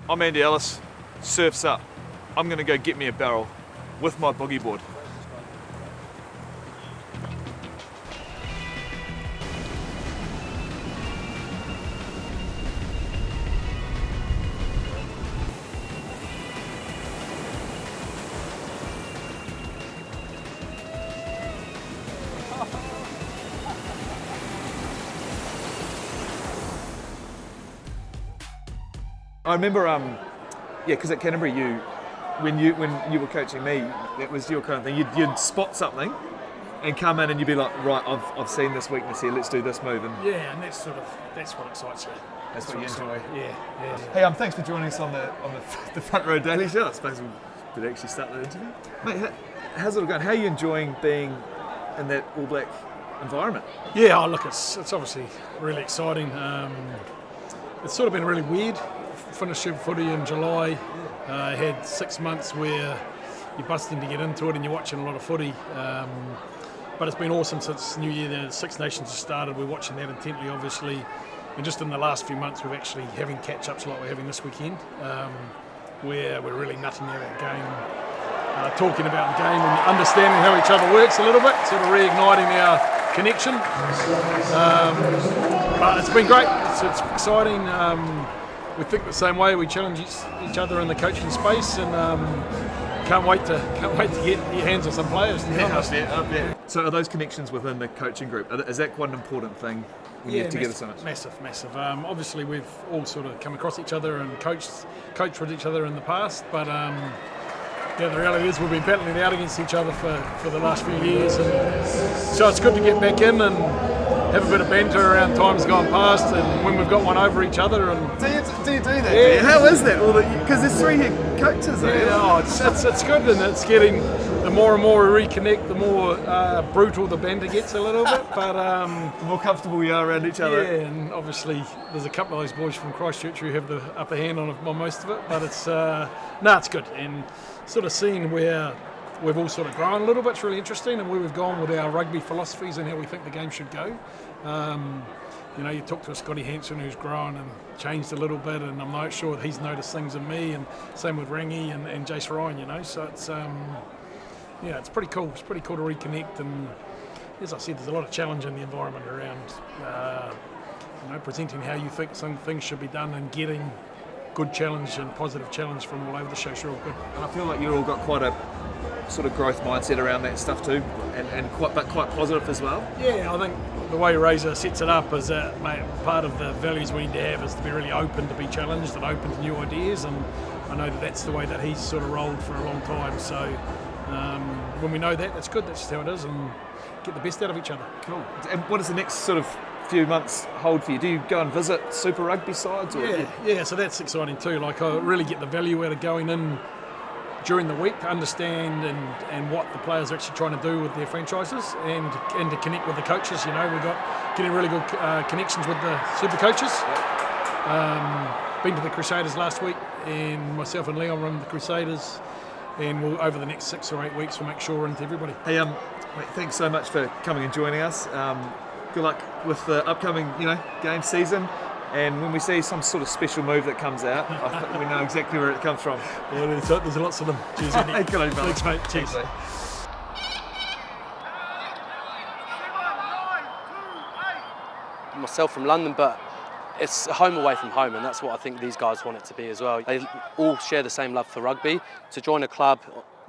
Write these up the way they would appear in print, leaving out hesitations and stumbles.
I'm Andy Ellis, surf's up. I'm going to go get me a barrel with my boogie board. I remember, because at Canterbury, when you were coaching me, it was your kind of thing. You'd spot something and come in and you'd be like, right, I've seen this weakness here. Let's do this move. And yeah, and that's what excites you. That's what you enjoy. Yeah. Hey, thanks for joining us on the Front Row Daily Show. I suppose we could actually start the interview. Mate, how's it all going? How are you enjoying being in that All Black environment? Yeah, look, it's obviously really exciting. It's sort of been really weird. Finished Super Footy in July. Had 6 months where you're busting to get into it and you're watching a lot of footy. But it's been awesome since New Year. The Six Nations has started. We're watching that intently, obviously. And just in the last few months, we're actually having catch-ups like we're having this weekend, where we're really nutting out our game, talking about the game and understanding how each other works a little bit, sort of reigniting our connection. But it's been great. It's exciting. We think the same way. We challenge each other in the coaching space, and can't wait to get your hands on some players. I bet. So, are those connections within the coaching group? Is that quite an important thing when you get together so much? Massive. Obviously, we've all sort of come across each other and coached with each other in the past, but the reality is we've been battling it out against each other for the last few years, and so it's good to get back in and have a bit of banter around times gone past and when we've got one over each other. And do you do that? Yeah. How is that? Because there's 3 head coaches. It's good, and it's getting, the more and more we reconnect, the more brutal the banter gets a little bit. But the more comfortable we are around each other. Yeah, and obviously there's a couple of those boys from Christchurch who have the upper hand on most of it. But it's it's good, and sort of seeing where we've all sort of grown a little bit. It's really interesting, and where we've gone with our rugby philosophies and how we think the game should go. You talk to a Scotty Hansen who's grown and changed a little bit, and I'm not sure that he's noticed things in me, and same with Rangi and Jace Ryan, so it's it's pretty cool. It's pretty cool to reconnect, and as I said, there's a lot of challenge in the environment around presenting how you think some things should be done and getting good challenge and positive challenge from all over the show. Sure, all good. And I feel like you've all got quite a sort of growth mindset around that stuff too, and quite positive as well. Yeah, I think the way Razor sets it up is that, mate, part of the values we need to have is to be really open to be challenged and open to new ideas, and I know that's the way that he's sort of rolled for a long time. So when we know that, that's good. That's just how it is, and get the best out of each other. Cool. And what does the next sort of few months hold for you? Do you go and visit Super Rugby sides? Or yeah, so that's exciting too. Like, I really get the value out of going in during the week to understand and what the players are actually trying to do with their franchises, and to connect with the coaches. We've got getting really good connections with the super coaches. Been to the Crusaders last week, and myself and Leon run the Crusaders, and we'll, over the next 6 or 8 weeks, we'll make sure we're into everybody. Hey, mate, thanks so much for coming and joining us. Good luck with the upcoming, game season. And when we see some sort of special move that comes out, I think we know exactly where it comes from. Yeah, there's lots of them. Cheers, Andy. Hey, good on you, brother. Thanks, mate. Cheers. Thanks, mate. Myself from London, but it's home away from home, and that's what I think these guys want it to be as well. They all share the same love for rugby. To join a club,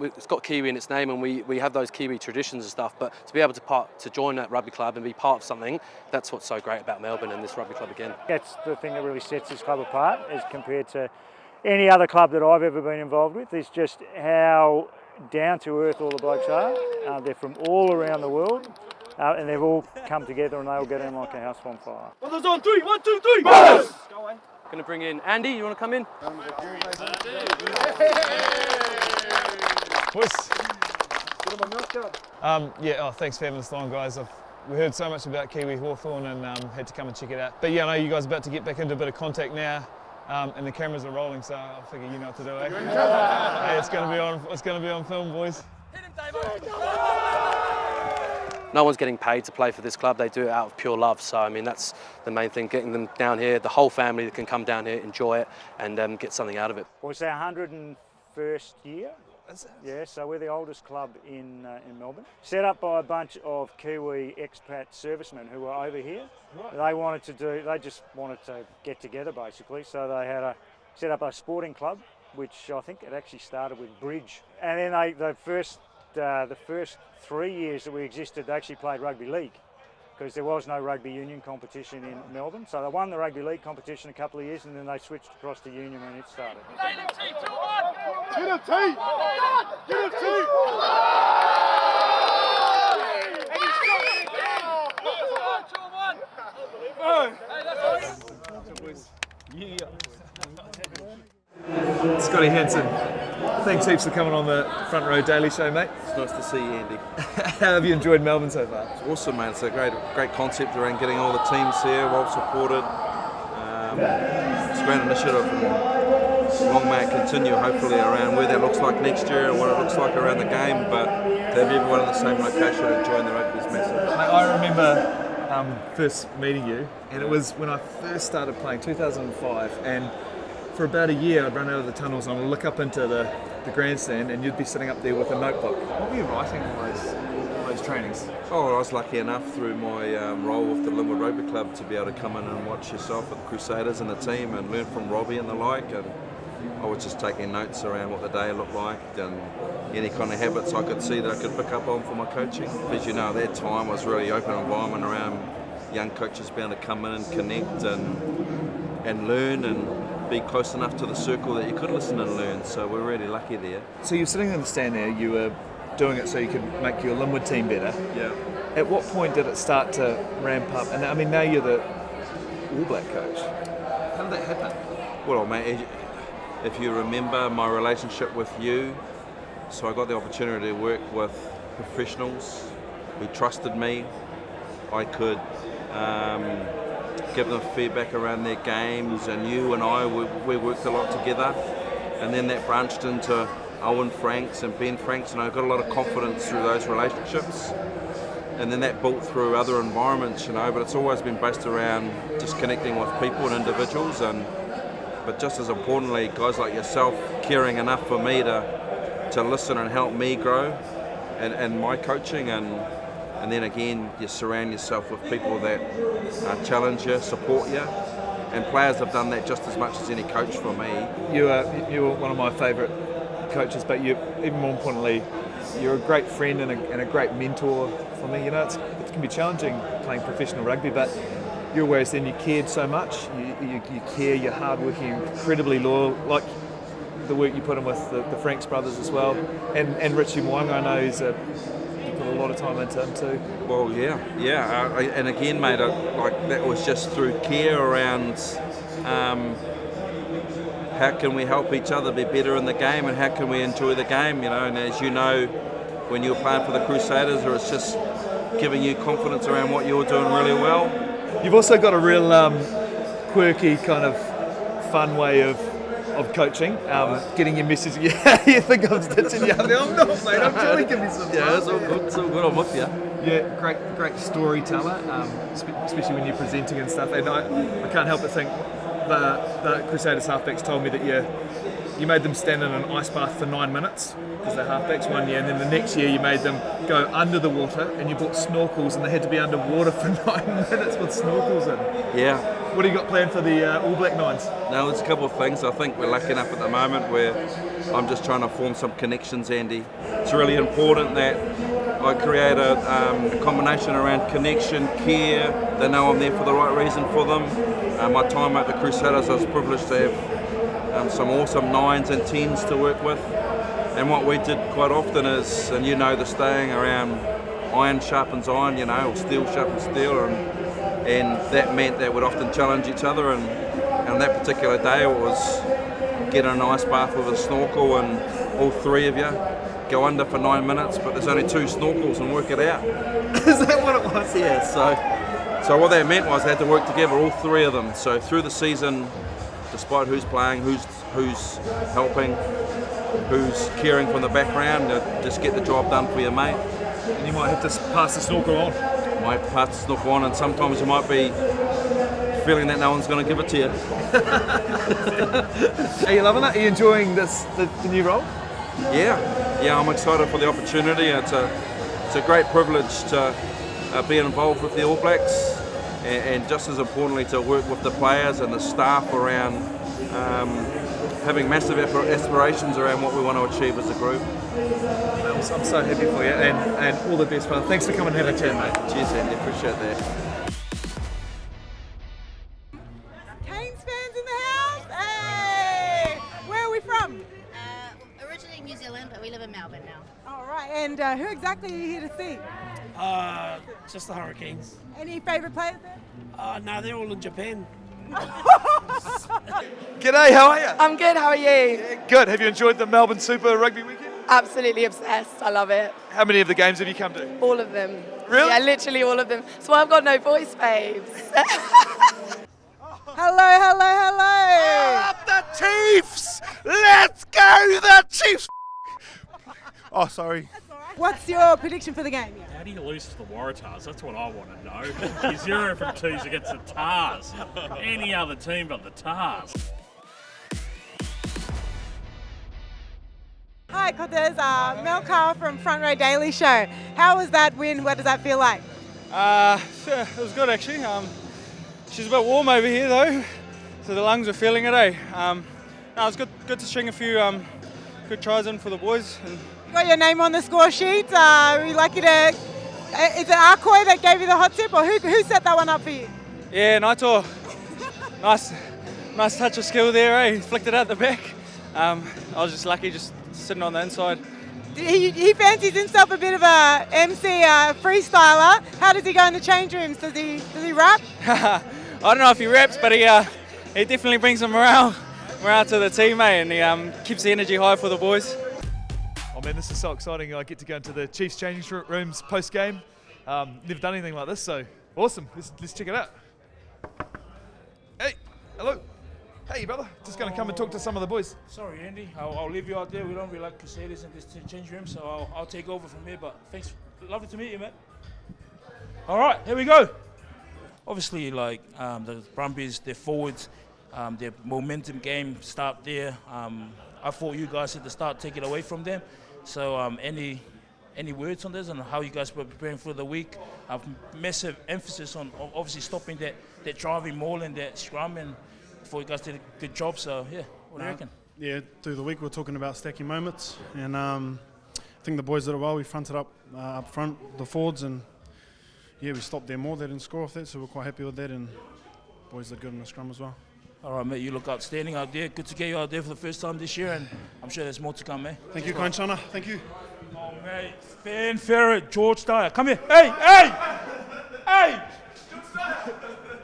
it's got Kiwi in its name, and we have those Kiwi traditions and stuff, but to be able to join that rugby club and be part of something, that's what's so great about Melbourne and this rugby club again. That's the thing that really sets this club apart as compared to any other club that I've ever been involved with, is just how down to earth all the blokes are. They're from all around the world, and they've all come together and they all get in like a house on fire. Well, there's on 3, 1, 2, 3, yes! Go on. Going to bring in Andy, you want to come in? Boys. Thanks for having us along, guys. We heard so much about Kiwi Hawthorn and had to come and check it out. But yeah, I know you guys are about to get back into a bit of contact now, and the cameras are rolling, so I figure you know what to do, eh? Hey, it's going to be on film, boys. Hit him, Damo! no one's getting paid to play for this club. They do it out of pure love. So I mean, that's the main thing, getting them down here, the whole family that can come down here, enjoy it, and get something out of it. Well, it's our 101st year. Yeah, so we're the oldest club in Melbourne. Set up by a bunch of Kiwi expat servicemen who were over here. Right. They just wanted to get together basically. So they set up a sporting club, which I think it actually started with bridge. And then the first 3 years that we existed, they actually played rugby league, because there was no rugby union competition in Melbourne. So they won the rugby league competition a couple of years, and then they switched across to union when it started. Scotty Hansen, thanks heaps for coming on the Front Row Daily Show, mate. It's nice to see you, Andy. How have you enjoyed Melbourne so far? It's awesome, mate. It's a great concept around getting all the teams here, well supported. It's a great initiative, and long may it continue, hopefully, around where that looks like next year and what it looks like around the game. But to have everyone in the same location enjoying the rugby is massive. Mate, I remember first meeting you, and it was when I first started playing, 2005, and for about a year I'd run out of the tunnels and I'd look up into the grandstand, and you'd be sitting up there with a notebook. What were you writing all those trainings? Oh, I was lucky enough through my role with the Linwood Rugby Club to be able to come in and watch yourself with the Crusaders and the team and learn from Robbie and the like, and I was just taking notes around what the day looked like and any kind of habits I could see that I could pick up on for my coaching. As you know, at that time was really open environment around young coaches being able to come in and connect and learn and be close enough to the circle that you could listen and learn, so we're really lucky there. So you're sitting in the stand there, you were doing it so you could make your Linwood team better. Yeah. At what point did it start to ramp up? And I mean, now you're the All Black coach. How did that happen? Well, mate, if you remember my relationship with you, so I got the opportunity to work with professionals who trusted me. I could give them feedback around their games, and you and I, we worked a lot together, and then that branched into Owen Franks and Ben Franks, and I got a lot of confidence through those relationships, and then that built through other environments, but it's always been based around just connecting with people and individuals, but just as importantly, guys like yourself caring enough for me to listen and help me grow and my coaching, and then again, you surround yourself with people that challenge you, support you, and players have done that just as much as any coach for me. You were one of my favourite coaches, but you, even more importantly, you're a great friend and a great mentor for me. It can be challenging playing professional rugby, but you're whereas then you cared so much. You care, you're hardworking, incredibly loyal, like the work you put in with the Franks brothers as well, and Richie Mwanga, I know you put a lot of time into him too. Well, yeah, and again, mate, that was just through care around how can we help each other be better in the game, and how can we enjoy the game, and as you know, when you're playing for the Crusaders, or it's just giving you confidence around what you're doing really well. You've also got a real quirky kind of fun way of coaching, getting your message. Yeah, you think I'm stitching you up there? I'm not, mate. I'm trying to give you some. Yeah, it's all good. It's all good. I'm with you. Yeah, great storyteller, especially when you're presenting and stuff. And I can't help but think the Crusaders halfbacks told me that you made them stand in an ice bath for 9 minutes because they're halfbacks one year, and then the next year you made them go under the water and you bought snorkels and they had to be underwater for 9 minutes with snorkels in. Yeah. What do you got planned for the All Black Nines? No, there's a couple of things. I think we're lucky enough at the moment where I'm just trying to form some connections, Andy. It's really important that I create a combination around connection, care. They know I'm there for the right reason for them. My time at the Crusaders, I was privileged to have some awesome 9s and 10s to work with. And what we did quite often is, and the saying around iron sharpens iron, or steel sharpens steel, and that meant that we'd often challenge each other, and on that particular day it was get in an ice bath with a snorkel and all three of you go under for 9 minutes, but there's only 2 snorkels and work it out. Is that what it was? Yeah, so what that meant was they had to work together, all 3 of them. So through the season, despite who's playing, who's helping, who's caring from the background, to just get the job done for your mate. and you might have to pass the snorkel on. Might pass the snorkel on, and sometimes you might be feeling that no one's going to give it to you. Are you loving it? Are you enjoying the new role? Yeah, I'm excited for the opportunity. It's a great privilege to be involved with the All Blacks, and just as importantly to work with the players and the staff around having massive aspirations around what we want to achieve as a group. I'm so happy for you, and all the best, brother. Thanks for coming and having a chat, mate. Cheers, Andy. Appreciate that. Canes fans in the house? Hey! Where are we from? Originally New Zealand, but we live in Melbourne now. All right, and who exactly are you here to see? Just the Hurricanes. Any favourite players there? No, they're all in Japan. G'day, how are you? I'm good, how are you? Good. Have you enjoyed the Melbourne Super Rugby weekend? Absolutely obsessed, I love it. How many of the games have you come to? All of them. Really? Yeah, literally all of them. That's why I've got no voice, babes. Hello. Up the Chiefs! Let's go the Chiefs! Oh, sorry. What's your prediction for the game? How do you lose to the Waratahs? That's what I want to know. You're 0 from 2s against the Tars. Any other team but the Tars. Hi, Cotters. Mel Carr from Front Row Daily Show. How was that win? What does that feel like? It was good actually. She's a bit warm over here though, so the lungs are feeling it, eh? No, it was good to string a few good tries in for the boys. And You got your name on the score sheet. Were you lucky to... Is it Arkoi that gave you the hot tip, or who set that one up for you? yeah, Naito, nice touch of skill there, eh? He flicked it out the back. I was just lucky, just sitting on the inside. He fancies himself a bit of a MC freestyler. How does he go in the change rooms? Does he rap? I don't know if he raps, but he definitely brings some morale to the team, eh? And he keeps the energy high for the boys. Oh man, this is so exciting. I get to go into the Chiefs changing rooms post-game. Never done anything like this, so awesome. Let's check it out. Hey, hello. Hey, brother. Just going to come and talk to some of the boys. Sorry, Andy. I'll leave you out there. We don't really like Crusaders in this change room, so I'll take over from here. But thanks. Lovely to meet you, mate. All right, here we go. Obviously, like the Brumbies, their forwards, their momentum game start there. I thought you guys at the start take it away from them. So any words on this and how you guys were preparing for the week? Massive emphasis on obviously stopping that driving maul and that scrum, and before you guys did a good job. So yeah, what do you reckon? Yeah, through the week we're talking about stacking moments, and I think the boys did it well. We fronted up front, the forwards, and yeah, we stopped them more. They didn't score off that, so we're quite happy with that, and boys did good in the scrum as well. All right, mate, you look outstanding out there. Good to get you out there for the first time this year, and I'm sure there's more to come, mate. Thank you, kind Shana. Thank you. Oh, mate, Ben Ferret, George Dyer, come here. Hey!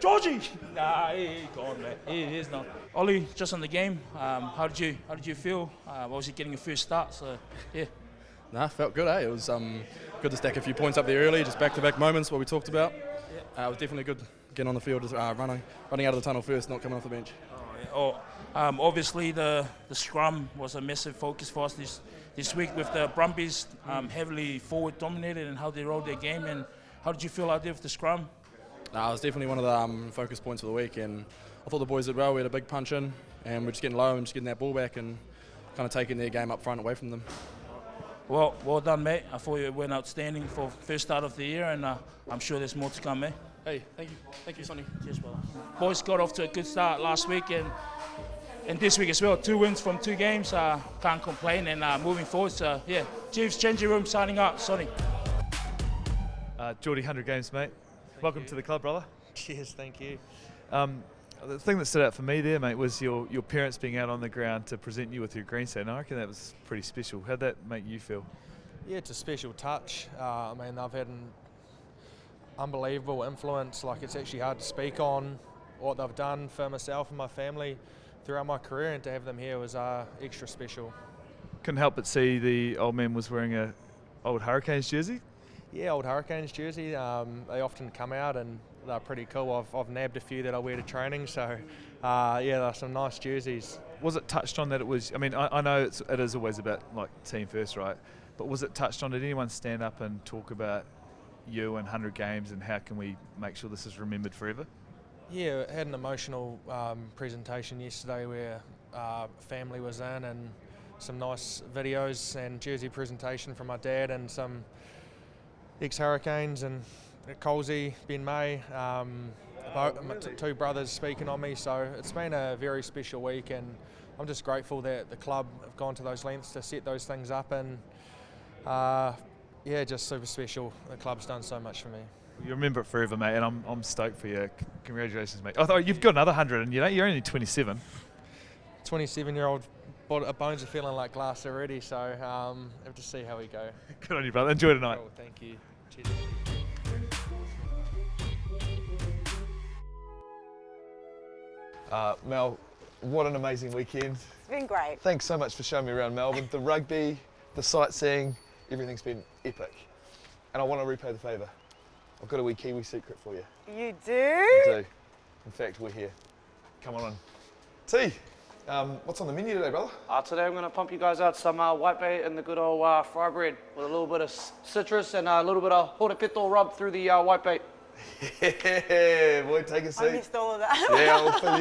Georgie! Nah, he's gone, mate. He is now. Ollie, just on the game, how did you feel? Obviously getting a first start, so yeah. Nah, felt good, eh? It was good to stack a few points up there early, just back-to-back moments, what we talked about. It was definitely good getting on the field, running out of the tunnel first, not coming off the bench. Obviously the scrum was a massive focus for us this week with the Brumbies heavily forward dominated and how they rolled their game. And how did you feel out there with the scrum? It was definitely one of the focus points for the week, and I thought the boys did well. We had a big punch in, and we're just getting low and just getting that ball back and kind of taking their game up front away from them. Well done, mate. I thought you went outstanding for first start of the year, and I'm sure there's more to come, mate. Hey, thank you, Sonny. Cheers, brother. Boys got off to a good start last week and this week as well. 2 wins from 2 games. Can't complain, and moving forward. So yeah, Chiefs changing room signing out. Sonny. Jordie, 100 games, mate. Welcome to the club, brother. Cheers, thank you. The thing that stood out for me there, mate, was your parents being out on the ground to present you with your green set, and I reckon that was pretty special. How'd that make you feel? Yeah, it's a special touch. I mean, I've had an unbelievable influence. Like, it's actually hard to speak on what they've done for myself and my family throughout my career, and to have them here was extra special. Couldn't help but see the old man was wearing a old Hurricanes jersey. Yeah, old Hurricanes jersey. They often come out and they're pretty cool. I've nabbed a few that I wear to training, so yeah, they're some nice jerseys. Was it touched on that it was? I mean, I know it is always about like team first, right? But was it touched on? Did anyone stand up and talk about you and 100 games and how can we make sure this is remembered forever? Yeah, I had an emotional presentation yesterday where family was in and some nice videos and jersey presentation from my dad and some ex-Hurricanes and Colsey, Ben May, my two brothers speaking on me. So it's been a very special week and I'm just grateful that the club have gone to those lengths to set those things up and yeah, just super special. The club's done so much for me. You remember it forever, mate, and I'm stoked for you. Congratulations, mate. I thought you've got another 100 and you're only 27. 27-year-old bones are feeling like glass already, so have to see how we go. Good on you, brother. Enjoy tonight. Cool, thank you. Cheers. Mel, what an amazing weekend. It's been great. Thanks so much for showing me around Melbourne. The rugby, the sightseeing, everything's been epic. And I want to repay the favour. I've got a wee Kiwi secret for you. You do? I do. In fact, we're here. Come on in. T, what's on the menu today, brother? Today I'm going to pump you guys out some white bait and the good old fry bread with a little bit of citrus and a little bit of horepeto rub through the white bait. Yeah, boy, take a seat. I missed all of that. Yeah, I'll fill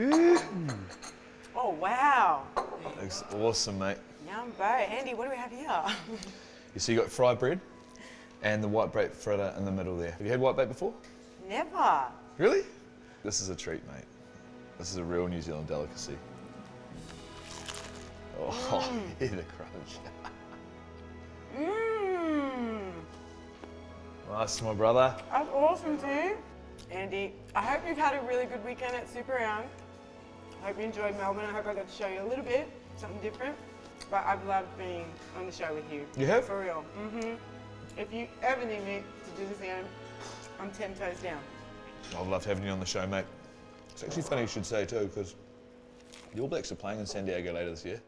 you in. Oh, wow. Looks awesome, mate. Yumbo. Andy, what do we have here? You see, you got fried bread and the white bait fritter in the middle there. Have you had white bait before? Never. Really? This is a treat, mate. This is a real New Zealand delicacy. Oh, hear the crunch. Nice, my brother. That's awesome too. Andy, I hope you've had a really good weekend at Super Round. I hope you enjoyed Melbourne. I hope I got to show you a little bit, something different. But I've loved being on the show with you. You have? For real. If you ever need me to do this again, I'm 10 toes down. I've loved having you on the show, mate. It's actually funny you should say too, because the All Blacks are playing in San Diego later this year.